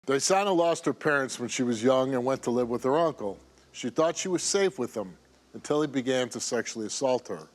Daizana lost her parents when she was young and went to live with her uncle. She thought she was safe with him until he began to sexually assault her.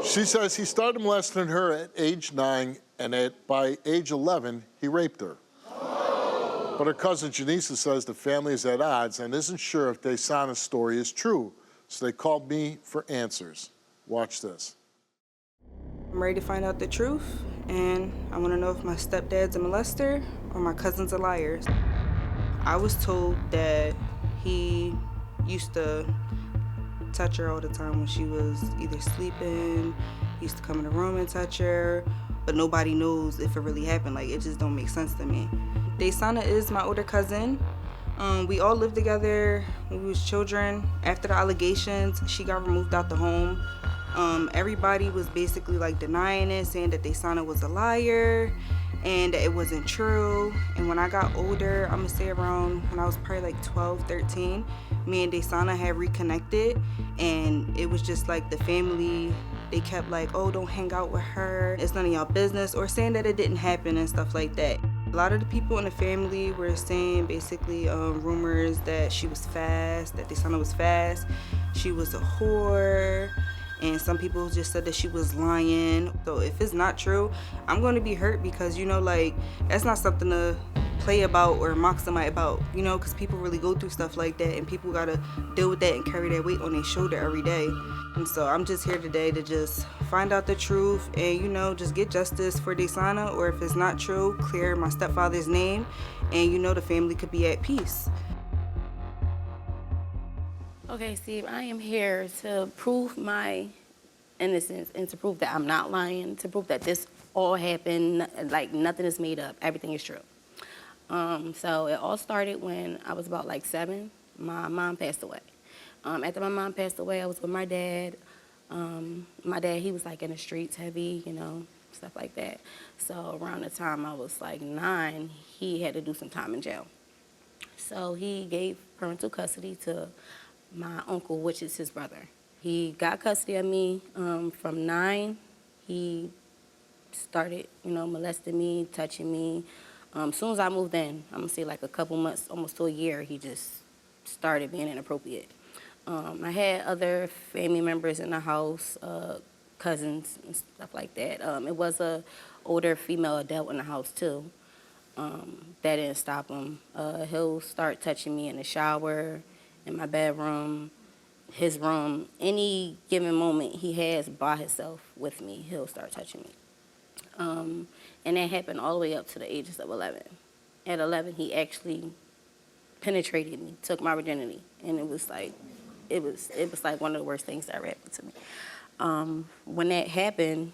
She says he started molesting her at age 9, and by age 11, he raped her. But her cousin Janisa says the family is at odds and isn't sure if Daizana's story is true, so they called me for answers. Watch this. I'm ready to find out the truth, and I want to know if my stepdad's a molester or my cousin's a liar. I was told that he used to touch her all the time when she was either sleeping, he used to come in the room and touch her, but nobody knows if it really happened. Like, it just don't make sense to me. Daizana is my older cousin. We all lived together when we was children. After the allegations, she got removed out the home. Everybody was basically like denying it, saying that Daizana was a liar and that it wasn't true. And when I got older, I'm gonna say around when I was probably like 12, 13, me and Daizana had reconnected, and it was just like the family, they kept like, oh, don't hang out with her, it's none of y'all business, or saying that it didn't happen and stuff like that. A lot of the people in the family were saying basically rumors that she was fast, that Daizana was fast, she was a whore, and some people just said that she was lying. So if it's not true, I'm going to be hurt because, you know, like, that's not something to play about or mock somebody about, you know, because people really go through stuff like that, and people got to deal with that and carry that weight on their shoulder every day. And so I'm just here today to just find out the truth and, you know, just get justice for Daizana, or if it's not true, clear my stepfather's name, and, you know, the family could be at peace. Okay, Steve, I am here to prove my innocence and to prove that I'm not lying, to prove that this all happened, like nothing is made up, everything is true. So it all started when I was about like 7. My mom passed away. After my mom passed away, I was with my dad. My dad, he was like in the streets heavy, you know, stuff like that. So around the time I was like 9, he had to do some time in jail. So he gave parental custody to my uncle, which is his brother. He got custody of me from 9. He started, you know, molesting me, touching me. As soon as I moved in, I'm gonna say like a couple months, almost to a year, he just started being inappropriate. I had other family members in the house, cousins and stuff like that. It was a older female adult in the house too. That didn't stop him. He'll start touching me in the shower, in my bedroom, his room. Any given moment he has by himself with me, he'll start touching me. And that happened all the way up to the ages of 11. At 11, he actually penetrated me, took my virginity, and it was like one of the worst things that ever happened to me. When that happened,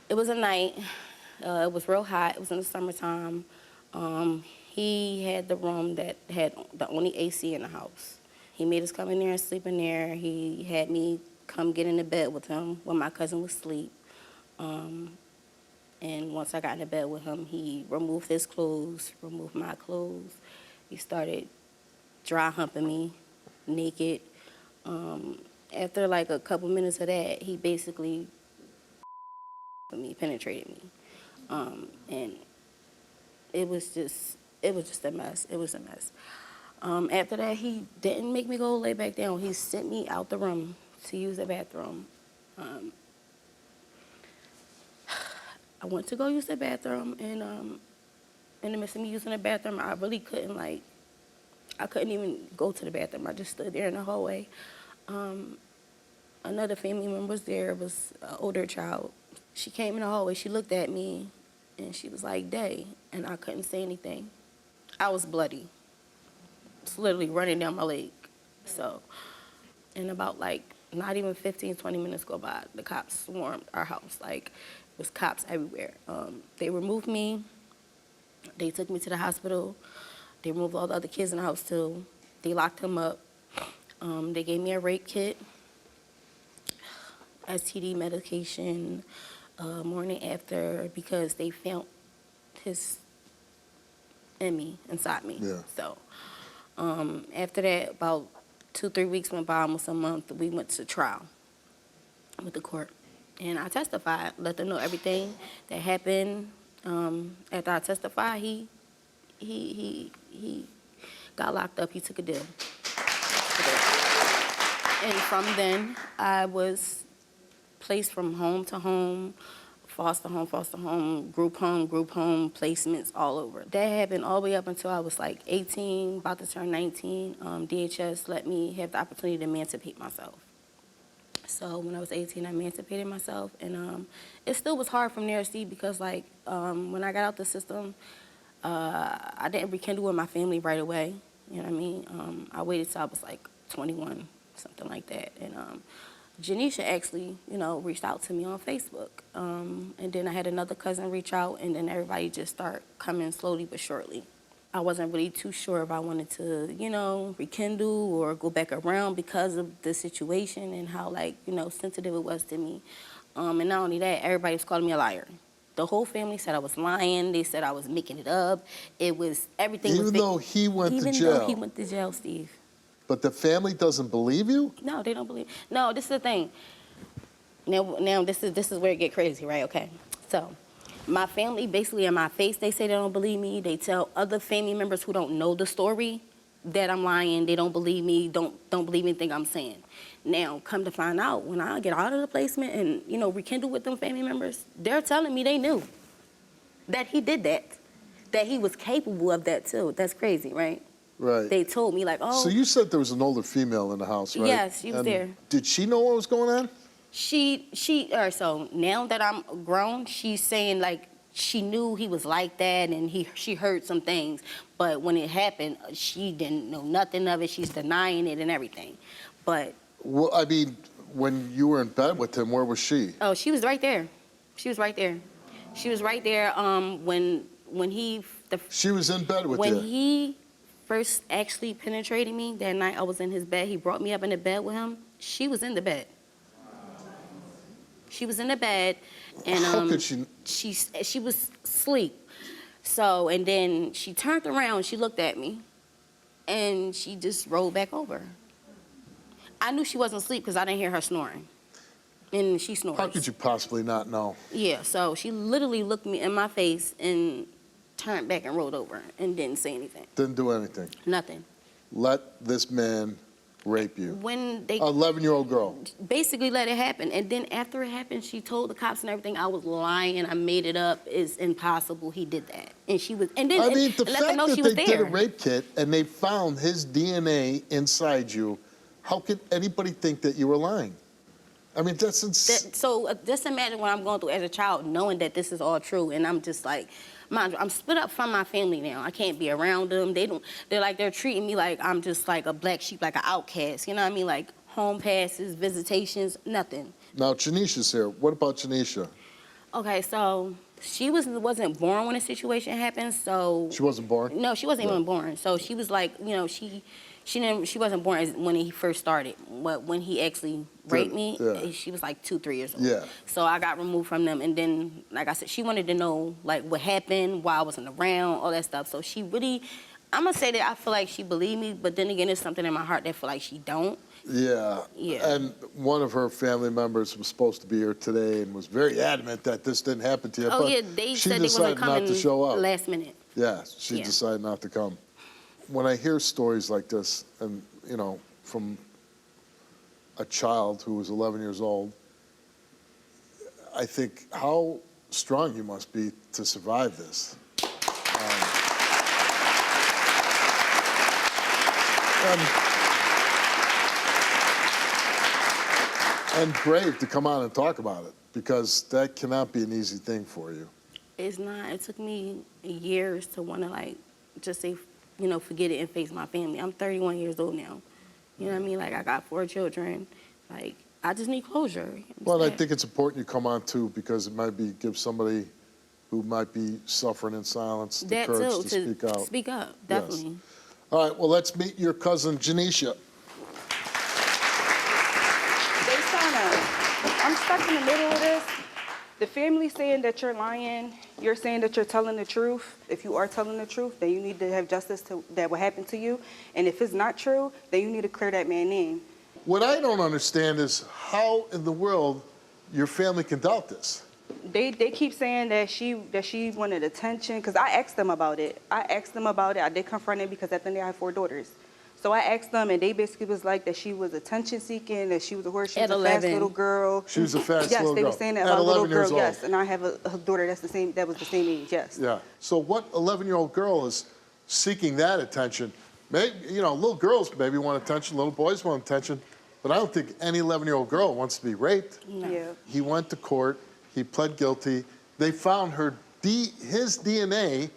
it was a night. It was real hot. It was in the summertime. He had the room that had the only AC in the house. He made us come in there and sleep in there. He had me come get in the bed with him when my cousin was asleep. And once I got in the bed with him, he removed his clothes, removed my clothes. He started dry humping me naked. After like a couple minutes of that, he basically penetrated me. And it was just a mess. It was a mess. After that, he didn't make me go lay back down. He sent me out the room to use the bathroom. I went to go use the bathroom, and in the midst of me using the bathroom, I really couldn't I couldn't even go to the bathroom. I just stood there in the hallway. Another family member was there. It was an older child. She came in the hallway. She looked at me, and she was like, "Day," and I couldn't say anything. I was bloody. It's literally running down my leg. So, in about not even 15, 20 minutes go by, the cops swarmed our house. Like, it was cops everywhere. They removed me. They took me to the hospital. They removed all the other kids in the house too. They locked him up. They gave me a rape kit, STD medication, morning after, because they found his in me, inside me. Yeah. So after that, about 2-3 weeks went by, almost a month, we went to trial with the court. And I testified, let them know everything that happened. After I testified, he got locked up. He took a deal. And from then, I was placed from home to home, foster home, group home, placements all over. That happened all the way up until I was like 18, about to turn 19. DHS let me have the opportunity to emancipate myself. So when I was 18, I emancipated myself, and it still was hard from there, see, because like when I got out the system, I didn't rekindle with my family right away. You know what I mean? I waited till I was like 21, something like that, and Janisha actually, reached out to me on Facebook, and then I had another cousin reach out, and then everybody just started coming slowly but surely. I wasn't really too sure if I wanted to, rekindle or go back around because of the situation and how, sensitive it was to me. And not only that, everybody was calling me a liar. The whole family said I was lying. They said I was making it up. It was, everything was... Even though he went to jail? Even though he went to jail, Steve. But the family doesn't believe you? No, they don't believe. No, this is the thing. Now this is where it get crazy, right? Okay. So, my family, basically in my face, they say they don't believe me. They tell other family members who don't know the story that I'm lying. They don't believe me, don't believe anything I'm saying. Now, come to find out, when I get out of the placement and, rekindle with them family members, they're telling me they knew that he did that he was capable of that too. That's crazy, right? Right. They told me like, oh. So you said there was an older female in the house, right? Yes, she was there. Did she know what was going on? So now that I'm grown, she's saying like she knew he was like that and she heard some things, but when it happened, she didn't know nothing of it. She's denying it and everything. But well, I mean, when you were in bed with him, where was she? oh, she was right there. She was right there. She was right there. When he she was in bed with you. When he first actually penetrated me that night, I was in his bed. He brought me up in the bed with him. She was in the bed. She was in the bed, and how could she? She was asleep. So, and then she turned around, she looked at me, and she just rolled back over. I knew she wasn't asleep because I didn't hear her snoring, and she snores. How could you possibly not know? Yeah, so she literally looked me in my face and turned back and rolled over and didn't say anything. Didn't do anything. Nothing. Let this man rape you. When they 11-year-old girl. Basically let it happen, and then after it happened, she told the cops and everything I was lying and I made it up. It's impossible. He did that, and she was. And then I mean, the let fact them know that she was they there. did a rape kit and they found his DNA inside you, how could anybody think that you were lying? I mean, that's insane. So just imagine what I'm going through as a child, knowing that this is all true, and I'm just like, mind you, I'm split up from my family now. I can't be around them. They're treating me like I'm just like a black sheep, like an outcast. You know what I mean? Like home passes, visitations, nothing. Now, Janisha's here. What about Janisha? Okay, so she wasn't born when the situation happened, so... She wasn't born? No, she wasn't even born. So she was like, she wasn't born when he first started. But when he actually raped me, she was like 2-3 years old. Yeah. So I got removed from them, and then, like I said, she wanted to know like what happened, why I wasn't around, all that stuff. So she really, I'm gonna say that I feel like she believed me, but then again, there's something in my heart that feel like she don't. Yeah. Yeah. And one of her family members was supposed to be here today and was very adamant that this didn't happen to you. Oh but yeah, they she said they wasn't decided coming not to show up. last minute. Yeah, she decided not to come. When I hear stories like this, and from a child who was 11 years old, I think how strong you must be to survive this. And brave to come on and talk about it, because that cannot be an easy thing for you. It's not. It took me years to want to just say, forget it and face my family. I'm 31 years old now. You know what I mean? Like, I got 4 children. Like, I just need closure. Well, I think it's important you come on, too, because it might give somebody who might be suffering in silence the courage to speak out. Speak up, definitely. Yes. All right, well, let's meet your cousin, Janisha. Daizana, I'm stuck in the middle of this. The family saying that you're lying, you're saying that you're telling the truth. If you are telling the truth, then you need to have justice that will happen to you. And if it's not true, then you need to clear that man's name. What I don't understand is how in the world your family can doubt this. They keep saying that she wanted attention, because I asked them about it. I did confront it because at the end I have 4 daughters. So I asked them, and they basically was like that she was attention seeking, that she was a horse, she was a fast little girl. She was a fast yes, little girl. Yes, they were saying that at about a little 11 years girl. old. Yes, and I have a daughter that was the same age. Yes. Yeah. So what 11-year-old girl is seeking that attention? Maybe, you know, little girls maybe want attention, little boys want attention, but I don't think any 11-year-old girl wants to be raped. No. Yeah. He went to court. He pled guilty. They found his DNA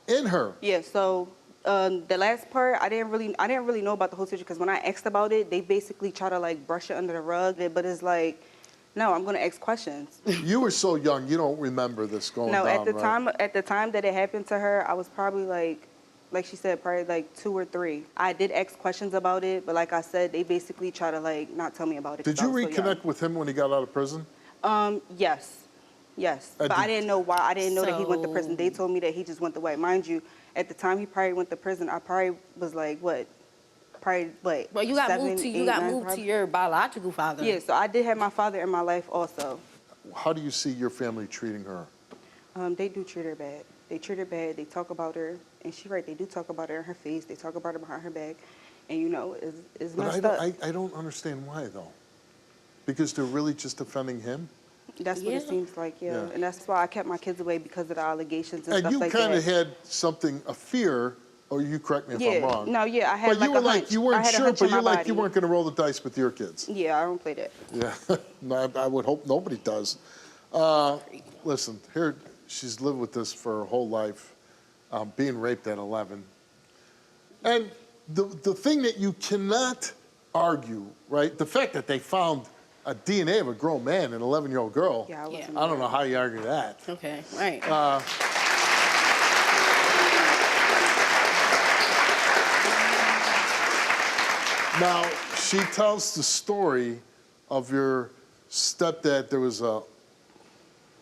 in her. Yeah. So the last part, I didn't really know about the whole situation, because when I asked about it, they basically try to like brush it under the rug. But it's like, no, I'm gonna ask questions. You were so young, you don't remember this going down, at the right? at the time that it happened to her, I was probably like she said, probably like 2 or 3. I did ask questions about it, but like I said, they basically try to like not tell me about it. Did you reconnect with him when he got out of prison? Yes. But I didn't know why. I didn't know that he went to prison. They told me that he just went the way. Mind you, at the time he probably went to prison, I probably was like, what? Probably what? Well, you got 7, moved to 8, 9, your biological father. Yeah, so I did have my father in my life also. How do you see your family treating her? They do treat her bad. They treat her bad. They talk about her, and she's right. They do talk about her in her face. They talk about her behind her back, and you know, it's messed up. I don't understand why though. Because they're really just defending him. That's what it seems like, yeah. And that's why I kept my kids away, because of the allegations and stuff And like you that. kind of had a fear, or you correct me if I'm wrong. No, yeah, I had But like you were a hunch. like, you weren't I had a sure, hunch but in you're my like, you body. weren't going to roll the dice with your kids. Yeah, I don't play that. Yeah, no, I would hope nobody does. Listen, here, she's lived with this for her whole life, being raped at 11. And the thing that you cannot argue, right, the fact that they found a DNA of a grown man, an 11-year-old girl, Yeah, I don't know how you argue that. Okay, right. Now, she tells the story of your stepdad. There was a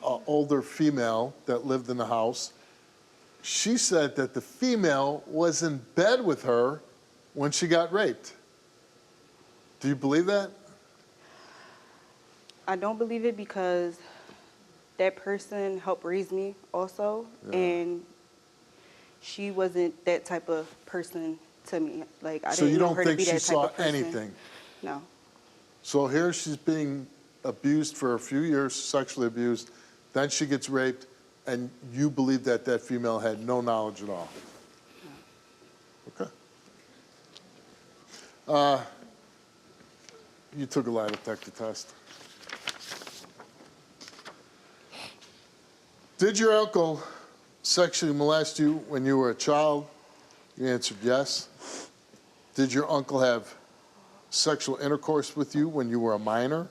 older female that lived in the house. She said that the female was in bed with her when she got raped. Do you believe that? I don't believe it, because that person helped raise me also, and she wasn't that type of person to me. Like, I So you didn't know don't her to think be she that type saw of person. anything? No. So here she's being abused for a few years, sexually abused. Then she gets raped, and you believe that that female had no knowledge at all? Okay. You took a lie detector test. Did your uncle sexually molest you when you were a child? You answered yes. Did your uncle have sexual intercourse with you when you were a minor?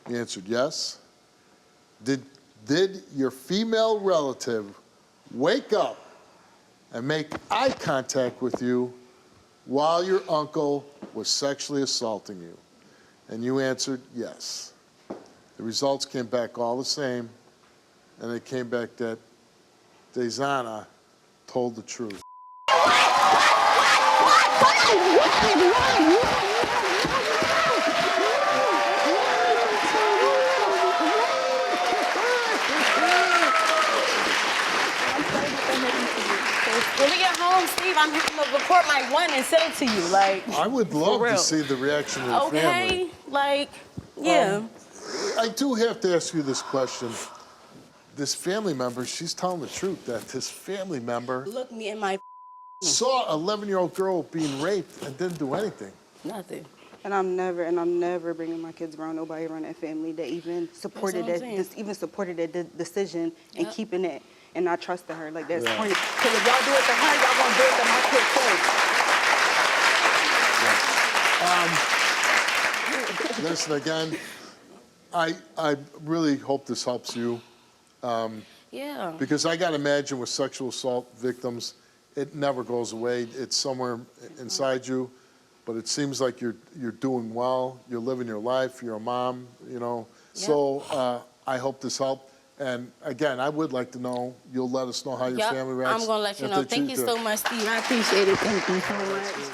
You answered yes. Did your female relative wake up and make eye contact with you while your uncle was sexually assaulting you? And you answered yes. The results came back all the same, and it came back that Daizana told the truth. When we get home, Steve, I'm going to record my one and send it to you. Like, I would love real. to see the reaction of the okay, family. like, yeah. I do have to ask you this question. This family member, she's telling the truth that this family member Look me in my saw an 11-year-old girl being raped and didn't do anything. nothing. And I'm never bringing my kids around nobody around that family that even supported That's what I'm saying. supported that decision and Yep. keeping it and not trusting her. Like, that's Yeah. corny. Because if y'all do it to her, y'all gonna do it to my kids too. Listen, again, I really hope this helps you. Yeah. Because I got to imagine with sexual assault victims, it never goes away. It's somewhere inside you. But it seems like you're doing well. You're living your life. You're a mom, you know. Yep. So I hope this helped. And again, I would like to know, you'll let us know how your Yep, family reacts. I'm going to let you if know. they Thank you choose to. so much, Steve. I appreciate it. Thank you so much.